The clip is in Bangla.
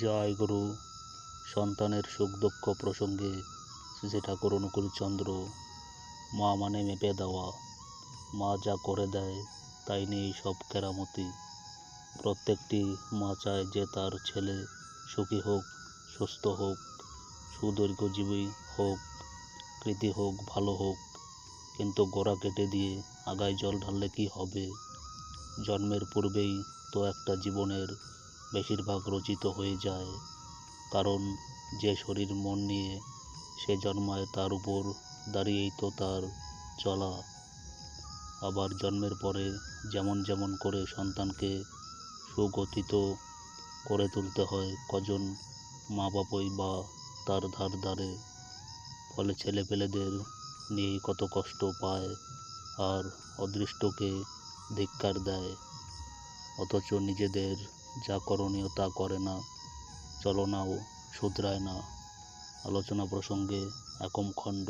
জয় গুরু। সন্তানের সুখ দুঃখ প্রসঙ্গে শ্রী ঠাকুর অনুকূলচন্দ্র। মা মানে মেপে দেওয়া, মা যা করে দেয় তাই নিয়েই সব কেরামতি। প্রত্যেকটি মা চায় যে তার ছেলে সুখী হোক, সুস্থ হোক, সুদীর্ঘজীবী হোক, কৃতি হোক, ভালো হোক। কিন্তু গোড়া কেটে দিয়ে আগায় জল ঢাললে কি হবে? জন্মের পূর্বেই তো একটা জীবনের বেশিরভাগ রচিত হয়ে যায়। কারণ যে শরীর মন নিয়ে সে জন্মায় তার উপর দাঁড়িয়েই তো তার চলা। আবার জন্মের পরে যেমন যেমন করে সন্তানকে সুগঠিত করে তুলতে হয়, কজন মা বাপই বা তার ধার ধারে। ফলে ছেলেপেলেদের নিয়েই কত কষ্ট পায় আর অদৃষ্টকে ধিক্কার দেয়, অথচ নিজেদের যা করণীয় তা করে না, চলনাও শুধরায় না। আলোচনা প্রসঙ্গে একম খণ্ড।